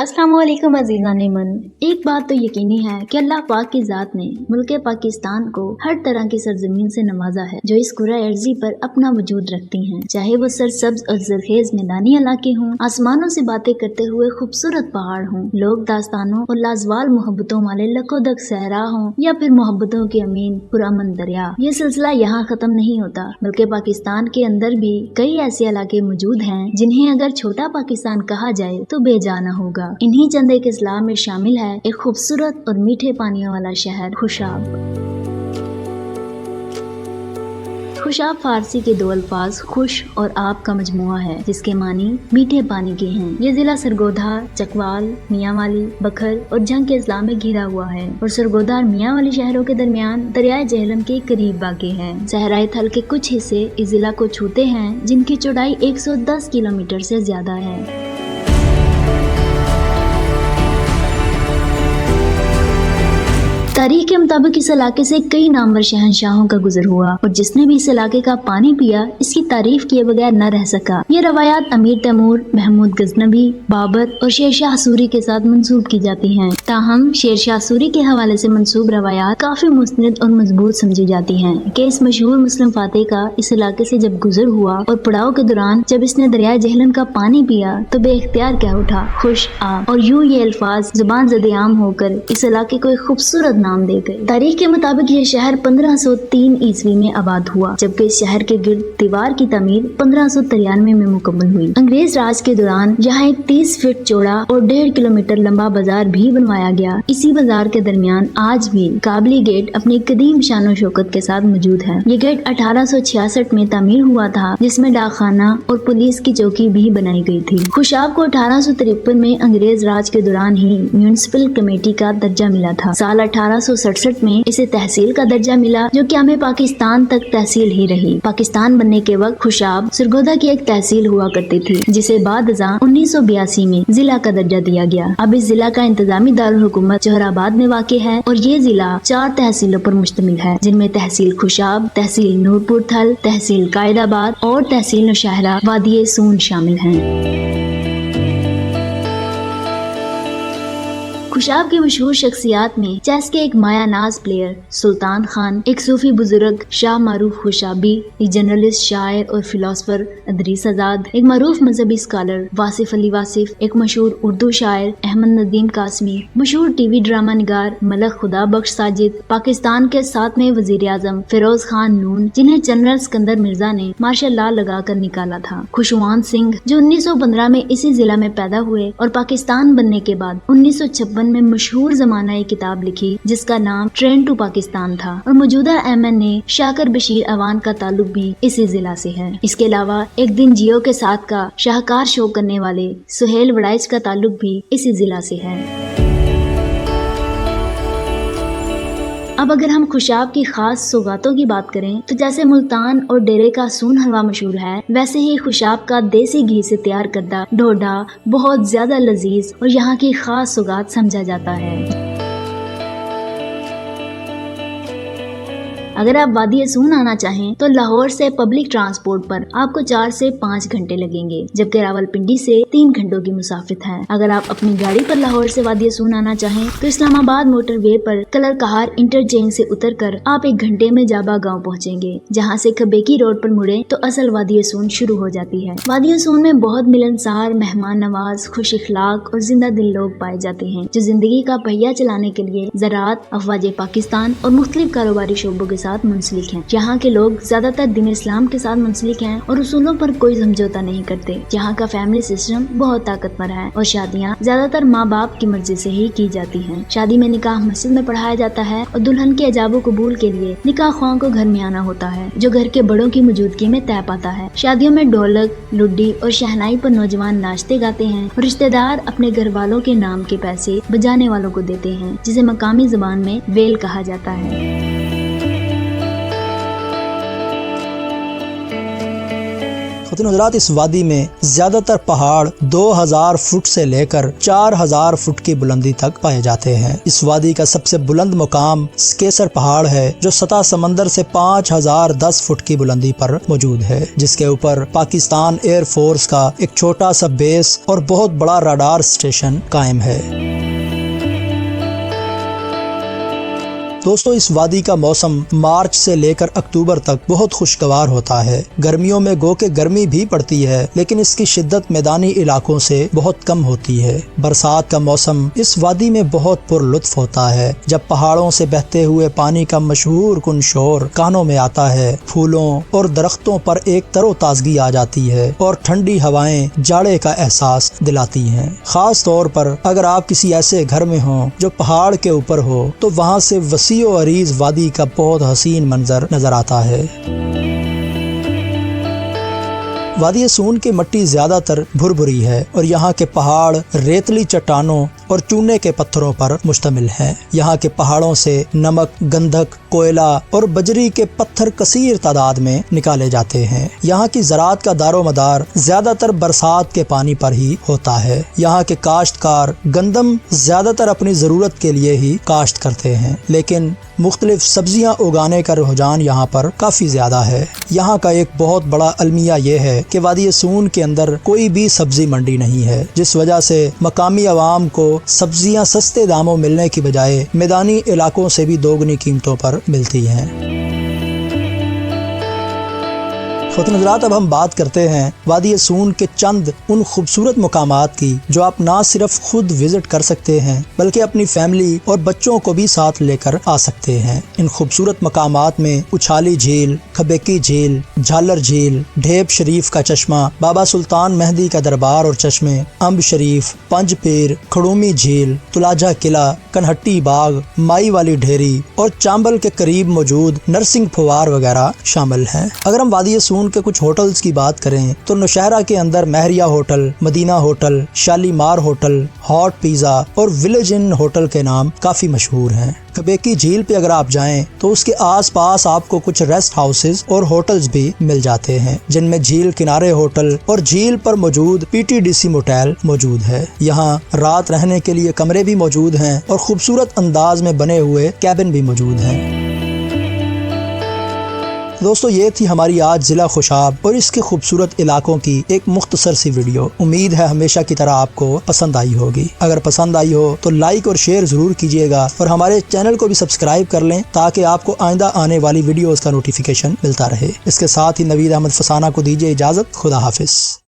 अस्सलाम वालेकुम अज़ीज़ान मन। एक बात तो यकीनी है कि अल्लाह पाक की ज़ात ने मुल्क पाकिस्तान को हर तरह की सरजमीन से नवाजा है जो इस कुरा अर्ज़ी पर अपना वजूद रखती हैं। चाहे वो सरसब्ज और ज़रखेज़ मैदानी इलाके हों, आसमानों से बातें करते हुए खूबसूरत पहाड़ हों, लोक दास्तानों और लाजवाल मोहब्बतों वाले लकोदक सहरा हों, या फिर मोहब्बतों के अमीन पुरअमन दरिया। ये सिलसिला यहाँ खत्म नहीं होता, बल्कि पाकिस्तान के अंदर भी कई ऐसे इलाके मौजूद हैं जिन्हें अगर छोटा पाकिस्तान कहा जाए तो बेजाना होगा। इन्हीं चंद एक इस्लाम में शामिल है एक खूबसूरत और मीठे पानियों वाला शहर खुशाब। खुशाब फारसी के दो अल्फाज खुश और आब का मजमुआ है जिसके मानी मीठे पानी के हैं। ये जिला सरगोधा, चकवाल, मियांवाली, बखर और जंग के अजला में घिरा हुआ है और सरगोधा और मियांवाली शहरों के दरमियान दरियाए जेहलम के करीब वाक़ है। सहराई थल के कुछ हिस्से इस जिला को छूते हैं जिनकी चौड़ाई 110 किलोमीटर से ज्यादा है। तारीख के मुताबिक इस इलाके से कई नामवर शहंशाहों का गुजर हुआ और जिसने भी इस इलाके का पानी पिया इसकी तारीफ किए बगैर न रह सका। ये रवायात अमीर तैमूर, महमूद गजनबी, बाबर और शेरशाह सूरी के साथ मंसूब की जाती हैं। ताहम शेरशाह सूरी के हवाले से मंसूब रवायात काफी मुस्निद और मजबूत समझी जाती हैं कि इस मशहूर मुस्लिम फातेह का इस इलाके से जब गुजर हुआ और पड़ाव के दौरान जब इसने दरिया जेहलम का पानी पिया तो बेख्तियार कह उठा खुश आब, और यूं ये अल्फाज जुबान ज़द-ए-आम होकर इस इलाके को एक खूबसूरत नाम दे गए। तारीख के मुताबिक ये शहर 1503 ईस्वी में आबाद हुआ, जबकि इस शहर के गिर्द दीवार की तमीर 1593 में मुकम्मल हुई। अंग्रेज राज के दौरान यहाँ एक 30 फीट चौड़ा और 1.5 किलोमीटर लंबा बाजार भी बनवाया गया। इसी बाजार के दरमियान आज भी काबली गेट अपनी कदीम शानो शौकत के साथ मौजूद है। ये गेट 1866 में तामीर हुआ था, जिसमें डाकखाना और पुलिस की चौकी भी बनाई गई थी। खुशाब को 1853 में अंग्रेज राज के दौरान ही म्यूनिसिपल कमेटी का दर्जा मिला था। साल 1867 में इसे तहसील का दर्जा मिला, जो कि हमें पाकिस्तान तक तहसील ही रही। पाकिस्तान बनने के वक्त खुशाब सरगोधा की एक तहसील हुआ करती थी, जिसे बाद 1982 में जिला का दर्जा दिया गया। अब इस जिला का इंतजामी दारुल हुकूमत जोहराबाद में वाक़ है और ये जिला 4 तहसीलों पर मुश्तमिल है, जिनमें तहसील खुशाब, तहसील नूरपुर थल, तहसील कायदाबाद और तहसील नौशहरा वादी सून शामिल हैं। खुशाब की मशहूर शख्सियात में चेस के एक मायानाज प्लेयर सुल्तान खान, एक सूफी बुजुर्ग शाह मारूफ खुशाबी, एक जर्नलिस्ट, शायर और फिलोसफर अदरीस आजाद, एक मारूफ मजहबी स्कॉलर वासिफ अली वासिफ, एक मशहूर उर्दू शायर अहमद नदीम कासमी, मशहूर टीवी ड्रामा निगार मलक खुदा बख्श साजिद, पाकिस्तान के 7वें वजीर आजम फिरोज खान नून, जिन्हें जनरल सिकंदर मिर्जा ने मार्शल लॉ लगा कर निकाला था, खुशवंत सिंह जो 1915 में इसी जिला में पैदा हुए और पाकिस्तान बनने के बाद 1956 में मशहूर जमाना एक किताब लिखी जिसका नाम ट्रेन टू पाकिस्तान था, और मौजूदा MNA शाकर बशीर अवान का ताल्लुक भी इसी जिला से है। इसके अलावा एक दिन जियो के साथ का शाहकार शो करने वाले सुहेल वड़ाइच का ताल्लुक भी इसी जिला से है। अब अगर हम खुशाब की खास सौगातों की बात करें तो जैसे मुल्तान और डेरे का सून हलवा मशहूर है, वैसे ही खुशाब का देसी घी से तैयार करदा ढोडा बहुत ज्यादा लजीज और यहाँ की खास सौगात समझा जाता है। अगर आप वादी सून आना चाहें तो लाहौर से पब्लिक ट्रांसपोर्ट पर आपको 4 से 5 घंटे लगेंगे, जबकि रावलपिंडी से 3 घंटों की मुसाफित है। अगर आप अपनी गाड़ी पर लाहौर से वादी सून आना चाहें तो इस्लामाबाद मोटरवे पर कलर कहार इंटरचेंज से उतरकर आप 1 घंटे में जाबा गाँव पहुँचेंगे, जहाँ से खबेकी रोड पर मुड़े तो असल वादी सून शुरू हो जाती है। वादी सून में बहुत मिलनसार, मेहमान नवाज, खुश इखलाक और जिंदा दिल लोग पाए जाते हैं, जो जिंदगी का पहिया चलाने के लिए ज़राअत, अफवाज पाकिस्तान और मुख्तलिफ कारोबारी शोबों के साथ मुंसलिक हैं। यहाँ के लोग ज्यादातर दीन इस्लाम के साथ मुंसलिक हैं और उसूलों पर कोई समझौता नहीं करते। यहाँ का फैमिली सिस्टम बहुत ताकतवर है और शादियाँ ज्यादातर माँ बाप की मर्जी से ही की जाती हैं। शादी में निकाह मस्जिद में पढ़ाया जाता है और दुल्हन के अजाबो कबूल के लिए निकाह ख्वाह को घर में आना होता है, जो घर के बड़ों की मौजूदगी में तय पाता है। शादियों में ढोलक, लुड्डी और शहनाई पर नौजवान नाचते गाते हैं और रिश्तेदार अपने घर वालों के नाम के पैसे बजाने वालों को देते हैं, जिसे मकामी जुबान में वेल कहा जाता है। خواتین حضرات، اس وادی میں زیادہ تر پہاڑ 2000 فٹ سے لے کر 4000 فٹ کی بلندی تک پائے جاتے ہیں۔ اس وادی کا سب سے بلند مقام سکیسر پہاڑ ہے جو سطح سمندر سے 5010 فٹ کی بلندی پر موجود ہے، جس کے اوپر پاکستان ایئر فورس کا ایک چھوٹا سا بیس اور بہت بڑا راڈار اسٹیشن قائم ہے۔ دوستو، اس وادی کا موسم مارچ سے لے کر اکتوبر تک بہت خوشگوار ہوتا ہے۔ گرمیوں میں گو کہ گرمی بھی پڑتی ہے، لیکن اس کی شدت میدانی علاقوں سے بہت کم ہوتی ہے۔ برسات کا موسم اس وادی میں بہت پر لطف ہوتا ہے، جب پہاڑوں سے بہتے ہوئے پانی کا مشہور کن شور کانوں میں آتا ہے، پھولوں اور درختوں پر ایک تر و تازگی آ جاتی ہے اور ٹھنڈی ہوائیں جاڑے کا احساس دلاتی ہیں۔ خاص طور پر اگر آپ کسی ایسے گھر میں ہوں جو پہاڑ کے اوپر ہو تو وہاں سے وسیع و عریض وادی کا بہت حسین منظر نظر آتا ہے۔ وادی سون کی مٹی زیادہ تر بھربھری ہے اور یہاں کے پہاڑ ریتلی چٹانوں اور چونے کے پتھروں پر مشتمل ہیں۔ یہاں کے پہاڑوں سے نمک، گندھک، کوئلہ اور بجری کے پتھر کثیر تعداد میں نکالے جاتے ہیں۔ یہاں کی زراعت کا دار و مدار زیادہ تر برسات کے پانی پر ہی ہوتا ہے۔ یہاں کے کاشتکار گندم زیادہ تر اپنی ضرورت کے لیے ہی کاشت کرتے ہیں، لیکن مختلف سبزیاں اگانے کا رجحان یہاں پر کافی زیادہ ہے۔ یہاں کا ایک بہت بڑا المیہ یہ ہے کہ وادی سون کے اندر کوئی بھی سبزی منڈی نہیں ہے، جس وجہ سے مقامی عوام کو سبزیاں سستے داموں ملنے کی بجائے میدانی علاقوں سے بھی دوگنی قیمتوں پر ملتی ہیں۔ خواتین حضرات، اب ہم بات کرتے ہیں وادی سون کے چند ان خوبصورت مقامات کی جو آپ نہ صرف خود وزٹ کر سکتے ہیں بلکہ اپنی فیملی اور بچوں کو بھی ساتھ لے کر آ سکتے ہیں۔ ان خوبصورت مقامات میں اچھالی جھیل، کھبیکی جھیل، جھالر جھیل، ڈھیپ شریف کا چشمہ، بابا سلطان مہدی کا دربار اور چشمے، امب شریف، پنج پیر، کھڑومی جھیل، تلاجہ قلعہ، کنہٹی باغ، مائی والی ڈھیری اور چامبل کے قریب موجود نرسنگ پھوار وغیرہ شامل ہیں۔ اگر ہم وادی سون کے کچھ ہوٹلز کی بات کریں تو نوشہرہ کے اندر مہریہ ہوٹل، مدینہ hotel, Shalimar hotel, hot pizza اور ولیج ان ہوٹل کے نام کافی مشہور ہیں۔ کھبیکی جھیل پہ اگر آپ جائیں تو اس کے آس پاس آپ کو کچھ ریسٹ ہاؤسز اور ہوٹلز بھی مل جاتے ہیں، جن میں جھیل کنارے ہوٹل اور جھیل پر موجود PTDC موٹیل موجود ہے۔ یہاں رات رہنے کے لیے کمرے بھی موجود ہیں اور خوبصورت انداز میں بنے ہوئے کیبن بھی موجود ہیں۔ دوستو، یہ تھی ہماری آج ضلع خوشاب اور اس کے خوبصورت علاقوں کی ایک مختصر سی ویڈیو۔ امید ہے ہمیشہ کی طرح آپ کو پسند آئی ہوگی۔ اگر پسند آئی ہو تو لائک اور شیئر ضرور کیجیے گا اور ہمارے چینل کو بھی سبسکرائب کر لیں تاکہ آپ کو آئندہ آنے والی ویڈیوز کا نوٹیفیکیشن ملتا رہے۔ اس کے ساتھ ہی نوید احمد فسانہ کو دیجیے اجازت۔ خدا حافظ۔